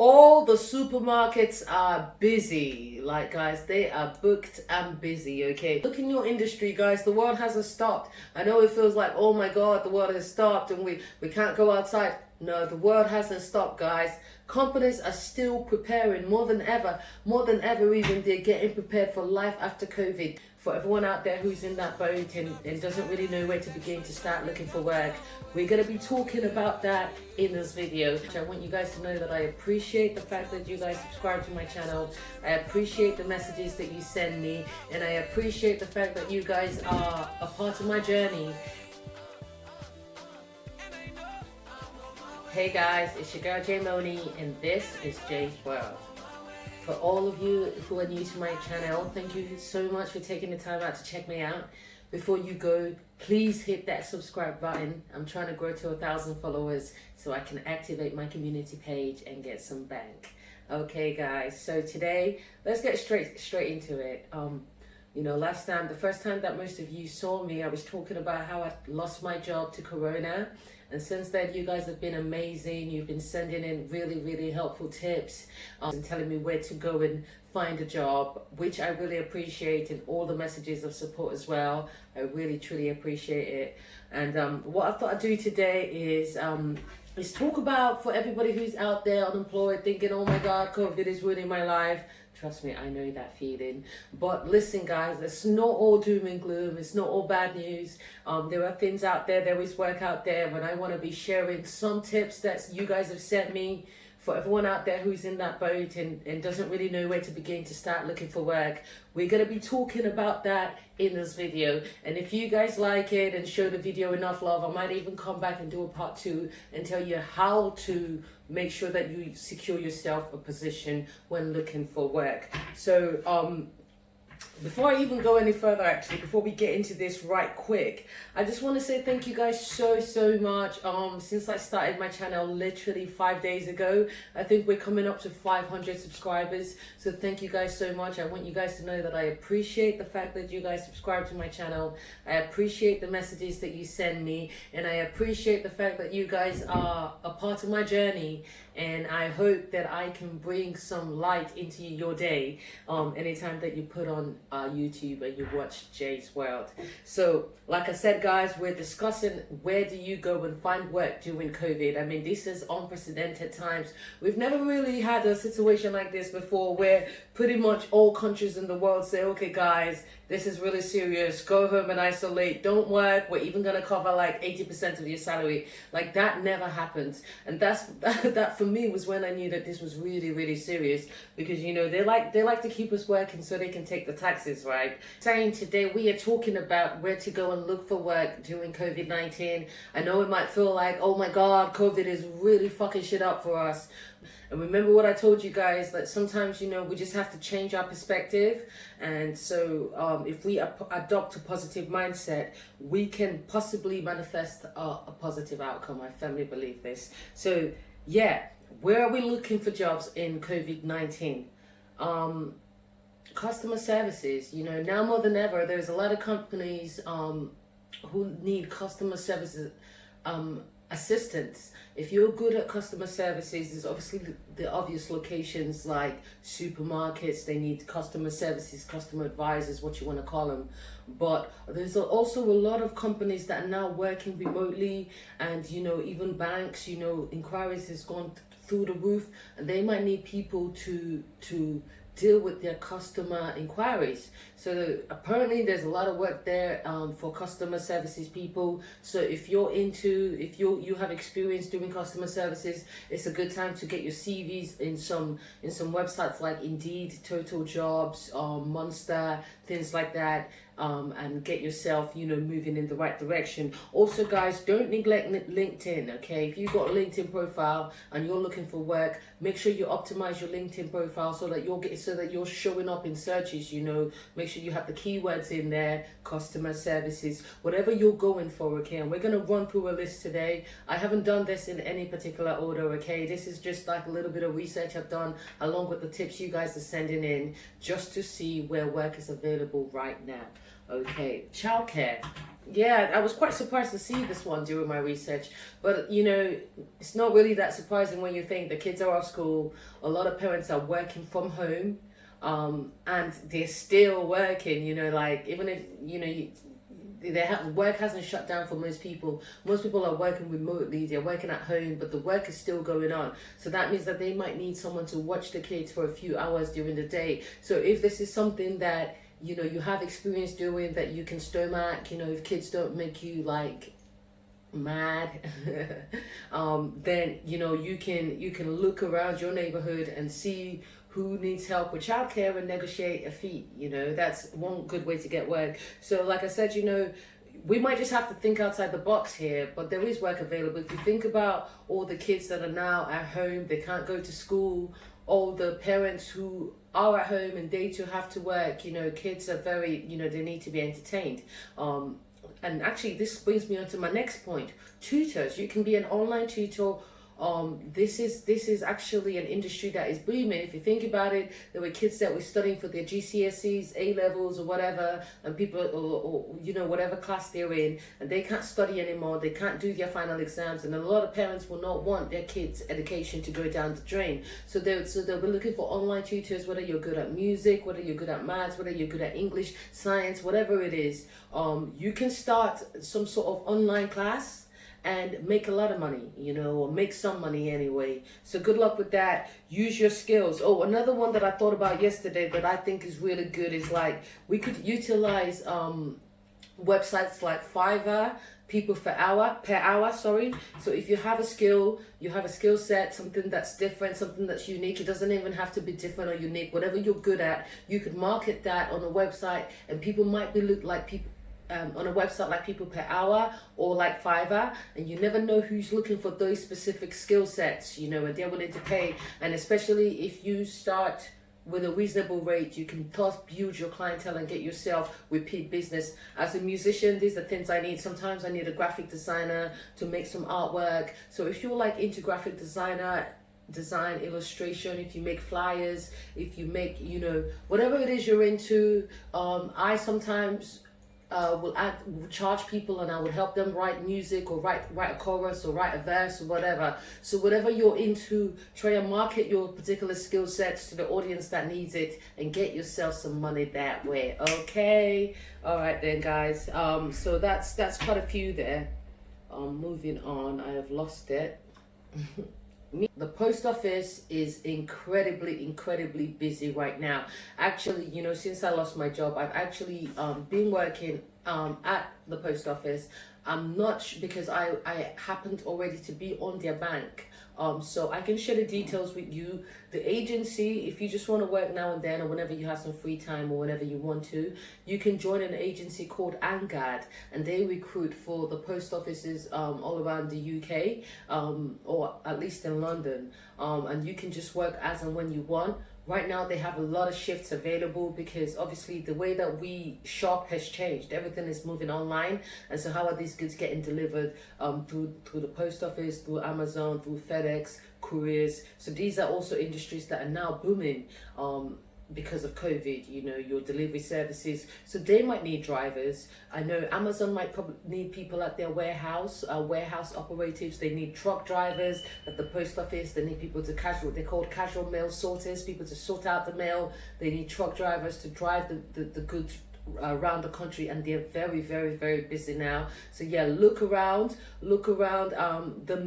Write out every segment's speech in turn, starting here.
All the supermarkets are busy. Like, guys, they are booked and busy, okay? Look in your industry, guys. The world hasn't stopped. I know it feels like, oh my God, the world has stopped and we can't go outside. No, the world hasn't stopped, guys. Companies are still preparing more than ever even. They're getting prepared for life after COVID. For everyone out there who's in that boat and doesn't really know where to begin to start looking for work, we're going to be talking about that in this video. I want you guys to know that I appreciate the fact that you guys subscribe to my channel. I appreciate the messages that you send me, and I appreciate the fact that you guys are a part of my journey. Hey guys, it's your girl J Moni, and this is J's World. For all of you who are new to my channel, thank you so much for taking the time out to check me out. Before you go, please hit that subscribe button. I'm trying to grow to 1,000 followers so I can activate my community page and get some bank. Okay guys, so today let's get straight into it. Last time, the first time that most of you saw me, I was talking about how I lost my job to Corona. And since then, you guys have been amazing. You've been sending in really helpful tips and telling me where to go and find a job, which I really appreciate, and all the messages of support as well. I really, truly appreciate it. And what I thought I'd do today is talk about, for everybody who's out there unemployed, thinking, oh my God, COVID is ruining my life. Trust me, I know that feeling. But listen, guys, it's not all doom and gloom. It's not all bad news. There are things out there. There is work out there. And I want to be sharing some tips that you guys have sent me. For everyone out there who's in that boat and doesn't really know where to begin to start looking for work, we're going to be talking about that in this video. And if you guys like it and show the video enough love, I might even come back and do a part 2 and tell you how to make sure that you secure yourself a position when looking for work. So before I even go any further, actually, before we get into this right quick, I just want to say thank you guys so much. Since I started my channel literally 5 days ago, I think we're coming up to 500 subscribers. So thank you guys so much. I want you guys to know that I appreciate the fact that you guys subscribe to my channel. I appreciate the messages that you send me, and I appreciate the fact that you guys are a part of my journey. And I hope that I can bring some light into your day anytime that you put on YouTube and you watch J's World. So like I said, guys, we're discussing where do you go and find work during COVID. I mean, this is unprecedented times. We've never really had a situation like this before, where pretty much all countries in the world say, okay guys, this is really serious, go home and isolate, don't work, we're even going to cover like 80% of your salary. Like, that never happens. And that for me was when I knew that this was really serious, because they like to keep us working so they can take the taxes, right? Saying today we are talking about where to go and look for work during COVID-19. I know it might feel like, oh my God, COVID is really fucking shit up for us. And remember what I told you guys, that sometimes, we just have to change our perspective. And so if we adopt a positive mindset, we can possibly manifest a positive outcome. I firmly believe this. So yeah, where are we looking for jobs in COVID-19? Customer services, now more than ever, there's a lot of companies who need customer services assistance. If you're good at customer services, there's obviously the obvious locations like supermarkets. They need customer services, customer advisors, what you want to call them. But there's also a lot of companies that are now working remotely, and even banks, inquiries has gone through the roof, and they might need people to deal with their customer inquiries. So apparently there's a lot of work there for customer services people. So if you have experience doing customer services, it's a good time to get your CVs in some websites like Indeed, Total Jobs, Monster, things like that. And get yourself, moving in the right direction. Also, guys, don't neglect LinkedIn, okay? If you've got a LinkedIn profile and you're looking for work, make sure you optimize your LinkedIn profile so that you're showing up in searches, Make sure you have the keywords in there, customer services, whatever you're going for, okay? And we're going to run through a list today. I haven't done this in any particular order, okay? This is just like a little bit of research I've done along with the tips you guys are sending in, just to see where work is available right now. Okay, childcare. Yeah, I was quite surprised to see this one during my research, but it's not really that surprising when you think the kids are off school. A lot of parents are working from home, and they're still working. Like even if work hasn't shut down for most people. Most people are working remotely. They're working at home, but the work is still going on. So that means that they might need someone to watch the kids for a few hours during the day. So if this is something that you have experience doing, that you can stomach, if kids don't make you like mad, then you can look around your neighborhood and see who needs help with childcare and negotiate a fee. That's one good way to get work. So like I said, we might just have to think outside the box here, but there is work available. If you think about all the kids that are now at home, they can't go to school, all the parents who are at home and they too have to work, kids are very, they need to be entertained. And actually this brings me on to my next point. Tutors. You can be an online tutor. This is actually an industry that is booming. If you think about it, there were kids that were studying for their GCSEs, A levels, or whatever, and people, or whatever class they're in, and they can't study anymore. They can't do their final exams, and a lot of parents will not want their kids' education to go down the drain. So they'll be looking for online tutors. Whether you're good at music, whether you're good at maths, whether you're good at English, science, whatever it is, you can start some sort of online class and make a lot of money, or make some money anyway. So good luck with that. Use your skills. Oh, another one that I thought about yesterday that I think is really good is like we could utilize websites like Fiverr, people per hour, sorry. So if you have a skill, you have a skill set, something that's different, something that's unique. It doesn't even have to be different or unique. Whatever you're good at, you could market that on a website, and people might be look like people on a website like People Per Hour or like Fiverr, and you never know who's looking for those specific skill sets, and they're willing to pay. And especially if you start with a reasonable rate, you can thus build your clientele and get yourself repeat business. As a musician, these are things I need. Sometimes I need a graphic designer to make some artwork. So if you're like into graphic design, illustration, if you make flyers, if you make, whatever it is you're into, I sometimes will charge people, and I would help them write music or write a chorus or write a verse or whatever. So whatever you're into, try and market your particular skill sets to the audience that needs it and get yourself some money that way. Okay, all right then, guys. So that's quite a few there. Moving on, I have lost it. The post office is incredibly busy right now. Actually, since I lost my job, I've actually been working at the post office. I'm not because I happened already to be on their bank. So I can share the details with you. The agency, if you just want to work now and then, or whenever you have some free time or whenever you want to, you can join an agency called Angad, and they recruit for the post offices all around the UK, or at least in London. And you can just work as and when you want. Right now they have a lot of shifts available because obviously the way that we shop has changed. Everything is moving online, and so how are these goods getting delivered? Through the post office, through Amazon, through FedEx, couriers. So these are also industries that are now booming because of COVID, your delivery services. So they might need drivers. I know Amazon might probably need people at their warehouse operatives. They need truck drivers. At the post office, they need people to they're called casual mail sorters, people to sort out the mail. They need truck drivers to drive the goods around the country, and they're very busy now. So yeah, look around. The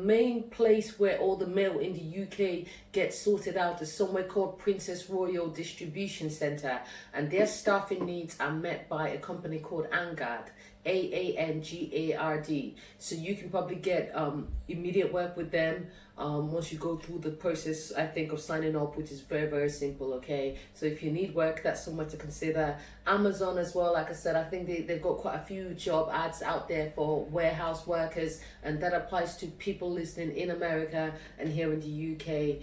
main place where all the mail in the UK gets sorted out is somewhere called Princess Royal Distribution Centre, and their staffing needs are met by a company called Angad, Angard. So you can probably get immediate work with them once you go through the process, I think, of signing up, which is very simple. Okay, so if you need work, that's somewhere to consider. Amazon as well, like I said, I think they've got quite a few job ads out there for warehouse workers, and that applies to people listening in America and here in the UK.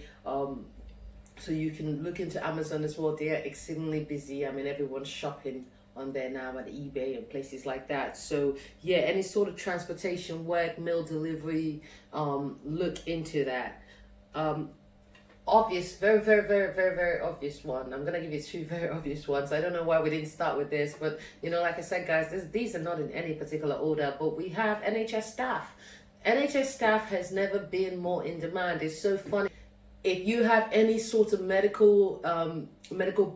So you can look into Amazon as well. They are exceedingly busy. I mean, everyone's shopping on there now at eBay and places like that. So yeah, any sort of transportation work, mail delivery, look into that. obvious, very, very, very, very, very obvious one. I'm gonna give you two very obvious ones. I don't know why we didn't start with this, but you know, like I said, guys, these are not in any particular order, but we have NHS staff. NHS staff has never been more in demand. It's so funny. If you have any sort of medical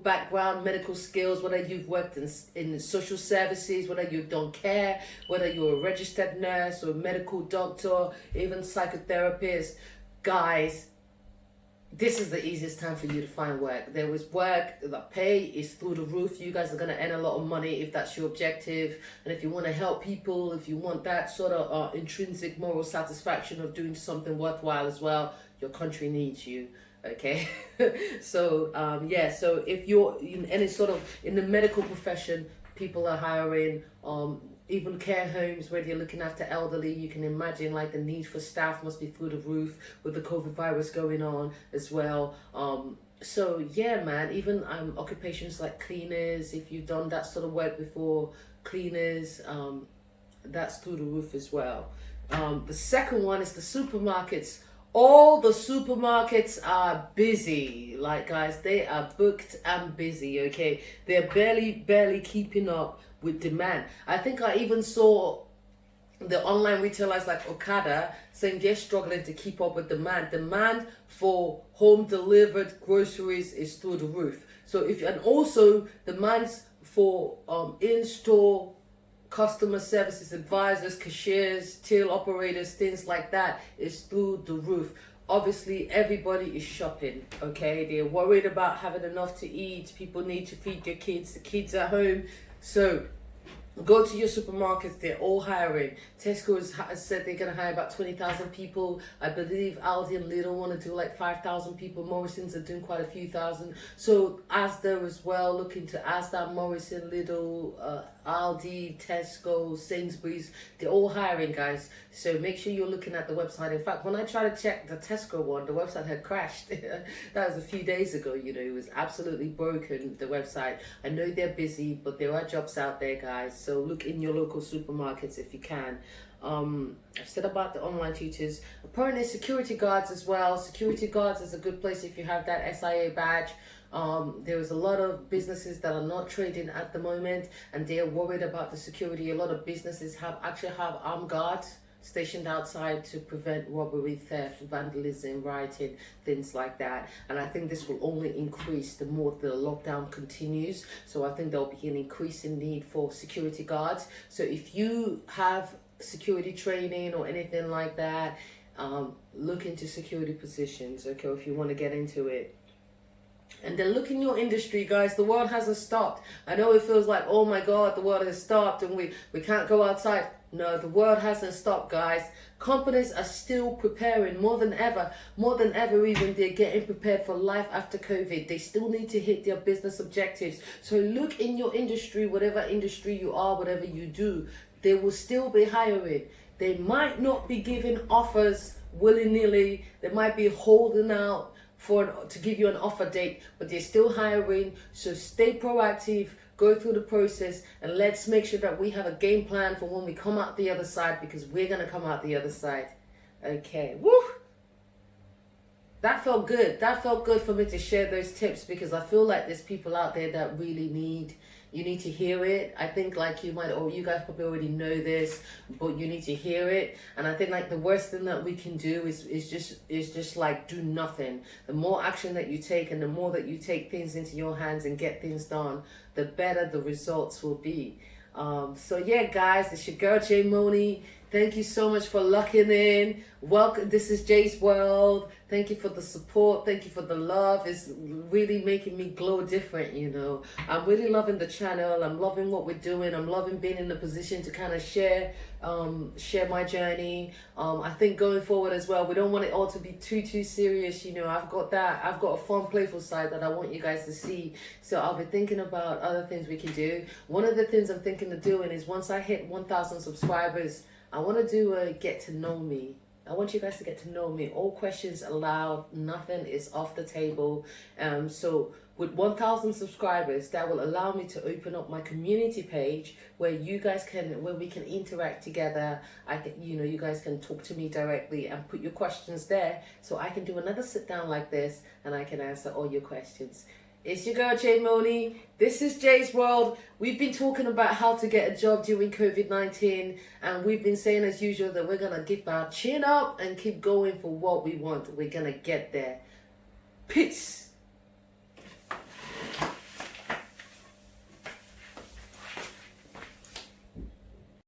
background, medical skills, whether you've worked in social services, whether you've done care, whether you're a registered nurse or a medical doctor, even psychotherapist, guys, this is the easiest time for you to find work. There is work, the pay is through the roof. You guys are going to earn a lot of money if that's your objective. And if you want to help people, if you want that sort of intrinsic moral satisfaction of doing something worthwhile as well, your country needs you. Okay. So yeah, so if you're in any sort of in the medical profession, people are hiring, even care homes where you're looking after elderly, you can imagine like the need for staff must be through the roof with the COVID virus going on as well. So yeah, man, even occupations like cleaners, if you've done that sort of work before, cleaners, that's through the roof as well. The second one is the supermarkets. All the supermarkets are busy. Like, guys, they are booked and busy, okay? They're barely keeping up with demand. I think I even saw the online retailers like Okada saying they're struggling to keep up with demand. Demand for home delivered groceries is through the roof. So and also demands for in-store customer services advisors, cashiers, till operators, things like that is through the roof. Obviously, everybody is shopping, okay? They're worried about having enough to eat. People need to feed their kids, the kids at home. So go to your supermarkets, they're all hiring. Tesco has said they're going to hire about 20,000 people. I believe Aldi and Lidl want to do like 5,000 people. Morrison's are doing quite a few thousand. So Asda as well, looking to Asda, Morrison, Lidl, Aldi, Tesco, Sainsbury's, they're all hiring, guys. So make sure you're looking at the website. In fact, when I tried to check the Tesco one, the website had crashed. That was a few days ago, you know, it was absolutely broken, the website. I know they're busy, but there are jobs out there, guys. So look in your local supermarkets if you can. I've said about the online tutors. Apparently security guards as well. Security guards is a good place if you have that SIA badge. There's a lot of businesses that are not trading at the moment and they're worried about the security. A lot of businesses actually have armed guards stationed outside to prevent robbery, theft, vandalism, rioting, things like that. And I think this will only increase the more the lockdown continues. So I think there'll be an increasing need for security guards. So if you have security training or anything like that, look into security positions, okay, if you want to get into it. And then look in your industry, guys. The world hasn't stopped. I know it feels like, oh my God, the world has stopped and we can't go outside. No, the world hasn't stopped, guys. Companies are still preparing more than ever even. They're getting prepared for life after COVID. They still need to hit their business objectives. So look in your industry, whatever industry you are, whatever you do, they will still be hiring. They might not be giving offers willy-nilly. They might be holding out to give you an offer date, but they're still hiring. So stay proactive, go through the process, and let's make sure that we have a game plan for when we come out the other side, because we're going to come out the other side. Okay, woo! That felt good. That felt good for me to share those tips, because I feel like there's people out there that really need to hear it. I think like you guys probably already know this, but you need to hear it. And I think like the worst thing that we can do is just like do nothing. The more action that you take and the more that you take things into your hands and get things done, the better the results will be. So yeah, guys, it's your girl Jay Money. Thank you so much for locking in. Welcome. This is Jay's World. Thank you for the support. Thank you for the love. It's really making me glow different, you know. I'm really loving the channel. I'm loving what we're doing. I'm loving being in the position to kind of share my journey. I think going forward as well, we don't want it all to be too serious, you know. I've got a fun, playful side that I want you guys to see. So I'll be thinking about other things we can do. One of the things I'm thinking of doing is once I hit 1,000 subscribers, I want to do a get to know me I want you guys to get to know me. All questions allowed. Nothing is off the table. So with 1,000 subscribers, that will allow me to open up my community page where we can interact together. You guys can talk to me directly and put your questions there, so I can do another sit down like this and I can answer all your questions. It's your girl Jay Moni. This is Jay's World. We've been talking about how to get a job during COVID-19, and we've been saying as usual that we're gonna keep our chin up and keep going for what we want. We're gonna get there. Peace.